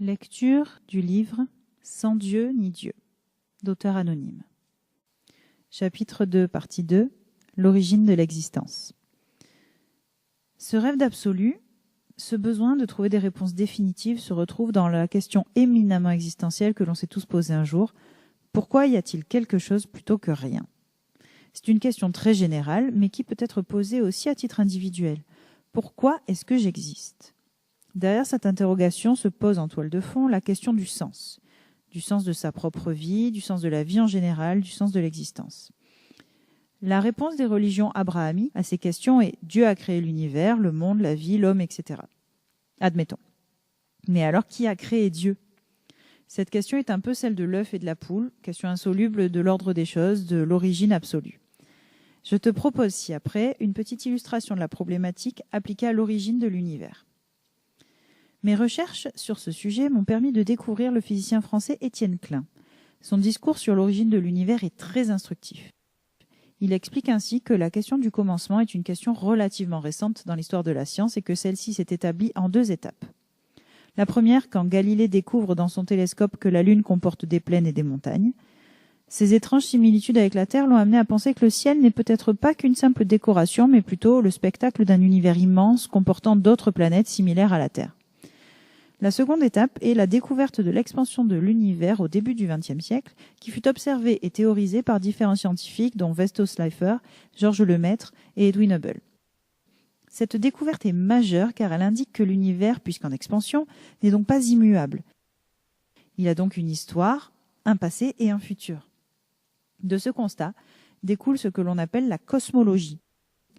Lecture du livre « Sans Dieu ni Dieu » d'auteur anonyme. Chapitre 2, partie 2, l'origine de l'existence. Ce rêve d'absolu, ce besoin de trouver des réponses définitives se retrouve dans la question éminemment existentielle que l'on s'est tous posée un jour. Pourquoi y a-t-il quelque chose plutôt que rien ? C'est une question très générale, mais qui peut être posée aussi à titre individuel. Pourquoi est-ce que j'existe ? Derrière cette interrogation se pose en toile de fond la question du sens de sa propre vie, du sens de la vie en général, du sens de l'existence. La réponse des religions abrahamiques à ces questions est « Dieu a créé l'univers, le monde, la vie, l'homme, etc. » Admettons. Mais alors, qui a créé Dieu ? Cette question est un peu celle de l'œuf et de la poule, question insoluble de l'ordre des choses, de l'origine absolue. Je te propose ci-après une petite illustration de la problématique appliquée à l'origine de l'univers. Mes recherches sur ce sujet m'ont permis de découvrir le physicien français Étienne Klein. Son discours sur l'origine de l'univers est très instructif. Il explique ainsi que la question du commencement est une question relativement récente dans l'histoire de la science et que celle-ci s'est établie en 2 étapes. La première, quand Galilée découvre dans son télescope que la Lune comporte des plaines et des montagnes. Ces étranges similitudes avec la Terre l'ont amené à penser que le ciel n'est peut-être pas qu'une simple décoration, mais plutôt le spectacle d'un univers immense comportant d'autres planètes similaires à la Terre. La seconde étape est la découverte de l'expansion de l'univers au début du XXe siècle, qui fut observée et théorisée par différents scientifiques dont Vesto Slipher, Georges Lemaître et Edwin Hubble. Cette découverte est majeure car elle indique que l'univers, puisqu'en expansion, n'est donc pas immuable. Il a donc une histoire, un passé et un futur. De ce constat découle ce que l'on appelle la cosmologie,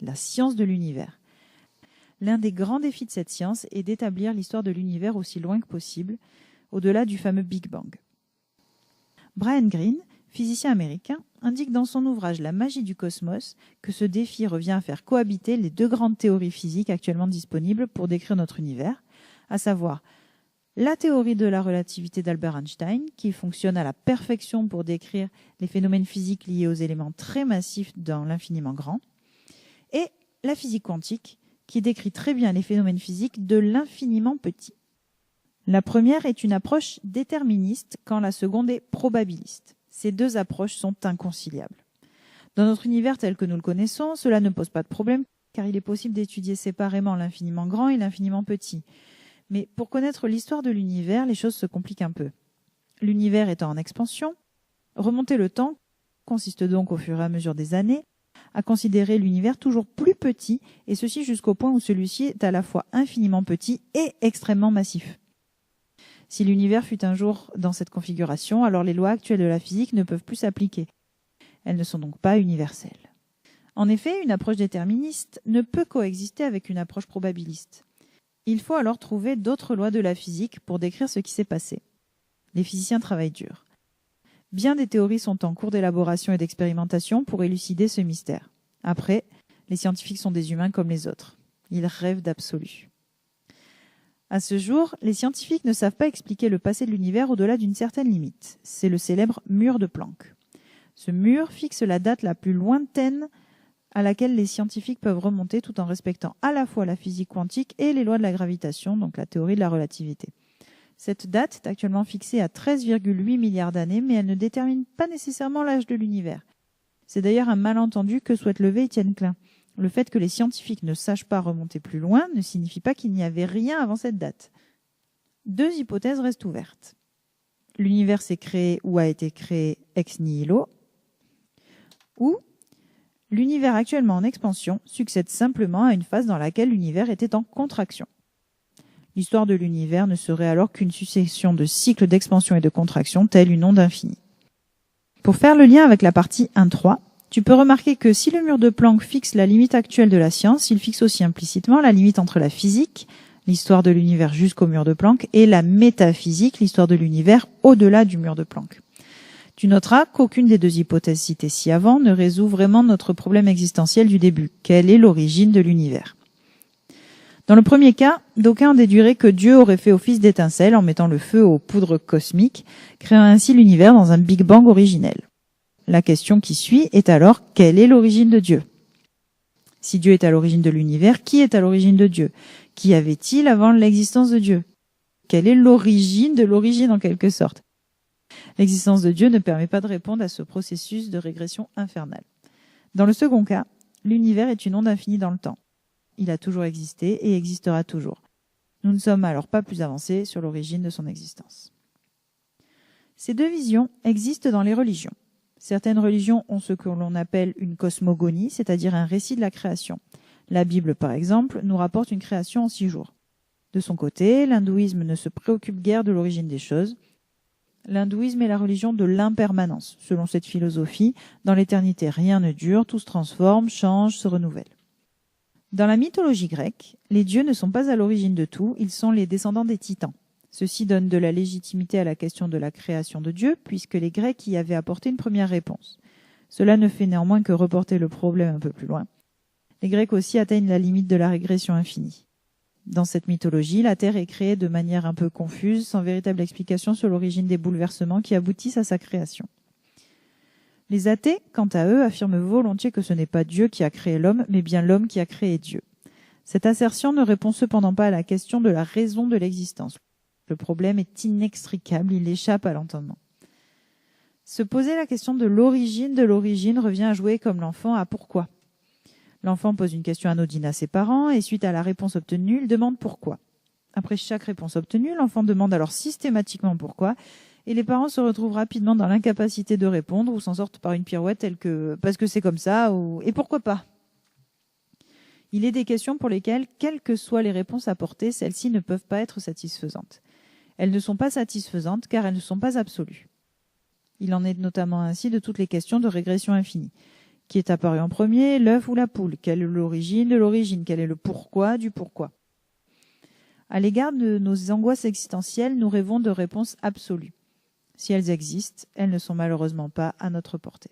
la science de l'univers. L'un des grands défis de cette science est d'établir l'histoire de l'univers aussi loin que possible, au-delà du fameux Big Bang. Brian Greene, physicien américain, indique dans son ouvrage La magie du cosmos que ce défi revient à faire cohabiter les 2 grandes théories physiques actuellement disponibles pour décrire notre univers, à savoir la théorie de la relativité d'Albert Einstein, qui fonctionne à la perfection pour décrire les phénomènes physiques liés aux éléments très massifs dans l'infiniment grand, et la physique quantique, qui décrit très bien les phénomènes physiques de l'infiniment petit. La première est une approche déterministe, quand la seconde est probabiliste. Ces 2 approches sont inconciliables. Dans notre univers tel que nous le connaissons, cela ne pose pas de problème, car il est possible d'étudier séparément l'infiniment grand et l'infiniment petit. Mais pour connaître l'histoire de l'univers, les choses se compliquent un peu. L'univers étant en expansion, remonter le temps consiste donc au fur et à mesure des années à considérer l'univers toujours plus petit, et ceci jusqu'au point où celui-ci est à la fois infiniment petit et extrêmement massif. Si l'univers fut un jour dans cette configuration, alors les lois actuelles de la physique ne peuvent plus s'appliquer. Elles ne sont donc pas universelles. En effet, une approche déterministe ne peut coexister avec une approche probabiliste. Il faut alors trouver d'autres lois de la physique pour décrire ce qui s'est passé. Les physiciens travaillent dur. Bien des théories sont en cours d'élaboration et d'expérimentation pour élucider ce mystère. Après, les scientifiques sont des humains comme les autres. Ils rêvent d'absolu. À ce jour, les scientifiques ne savent pas expliquer le passé de l'univers au-delà d'une certaine limite. C'est le célèbre mur de Planck. Ce mur fixe la date la plus lointaine à laquelle les scientifiques peuvent remonter tout en respectant à la fois la physique quantique et les lois de la gravitation, donc la théorie de la relativité. Cette date est actuellement fixée à 13,8 milliards d'années, mais elle ne détermine pas nécessairement l'âge de l'univers. C'est d'ailleurs un malentendu que souhaite lever Étienne Klein. Le fait que les scientifiques ne sachent pas remonter plus loin ne signifie pas qu'il n'y avait rien avant cette date. 2 hypothèses restent ouvertes. L'univers s'est créé ou a été créé ex nihilo, ou l'univers actuellement en expansion succède simplement à une phase dans laquelle l'univers était en contraction. L'histoire de l'univers ne serait alors qu'une succession de cycles d'expansion et de contraction, telle une onde infinie. Pour faire le lien avec la partie 1.3, tu peux remarquer que si le mur de Planck fixe la limite actuelle de la science, il fixe aussi implicitement la limite entre la physique, l'histoire de l'univers jusqu'au mur de Planck, et la métaphysique, l'histoire de l'univers au-delà du mur de Planck. Tu noteras qu'aucune des 2 hypothèses citées ci-avant ne résout vraiment notre problème existentiel du début. Quelle est l'origine de l'univers ? Dans le premier cas, d'aucuns en déduiraient que Dieu aurait fait office d'étincelle en mettant le feu aux poudres cosmiques, créant ainsi l'univers dans un Big Bang originel. La question qui suit est alors, quelle est l'origine de Dieu ? Si Dieu est à l'origine de l'univers, qui est à l'origine de Dieu ? Qu'y avait-il avant l'existence de Dieu ? Quelle est l'origine de l'origine en quelque sorte? L'existence de Dieu ne permet pas de répondre à ce processus de régression infernale. Dans le second cas, l'univers est une onde infinie dans le temps. Il a toujours existé et existera toujours. Nous ne sommes alors pas plus avancés sur l'origine de son existence. Ces deux visions existent dans les religions. Certaines religions ont ce que l'on appelle une cosmogonie, c'est-à-dire un récit de la création. La Bible, par exemple, nous rapporte une création en 6 jours. De son côté, l'hindouisme ne se préoccupe guère de l'origine des choses. L'hindouisme est la religion de l'impermanence. Selon cette philosophie, dans l'éternité, rien ne dure, tout se transforme, change, se renouvelle. Dans la mythologie grecque, les dieux ne sont pas à l'origine de tout, ils sont les descendants des titans. Ceci donne de la légitimité à la question de la création de Dieu, puisque les Grecs y avaient apporté une première réponse. Cela ne fait néanmoins que reporter le problème un peu plus loin. Les Grecs aussi atteignent la limite de la régression infinie. Dans cette mythologie, la Terre est créée de manière un peu confuse, sans véritable explication sur l'origine des bouleversements qui aboutissent à sa création. Les athées, quant à eux, affirment volontiers que ce n'est pas Dieu qui a créé l'homme, mais bien l'homme qui a créé Dieu. Cette assertion ne répond cependant pas à la question de la raison de l'existence. Le problème est inextricable, il échappe à l'entendement. Se poser la question de l'origine revient à jouer comme l'enfant à pourquoi. L'enfant pose une question anodine à ses parents et suite à la réponse obtenue, il demande pourquoi. Après chaque réponse obtenue, l'enfant demande alors systématiquement pourquoi et les parents se retrouvent rapidement dans l'incapacité de répondre ou s'en sortent par une pirouette telle que « parce que c'est comme ça » ou « et pourquoi pas ». Il est des questions pour lesquelles, quelles que soient les réponses apportées, celles-ci ne peuvent pas être satisfaisantes. Elles ne sont pas satisfaisantes car elles ne sont pas absolues. Il en est notamment ainsi de toutes les questions de régression infinie. Qui est apparu en premier, l'œuf ou la poule? Quelle est l'origine de l'origine? Quel est le pourquoi du pourquoi? À l'égard de nos angoisses existentielles, nous rêvons de réponses absolues. Si elles existent, elles ne sont malheureusement pas à notre portée.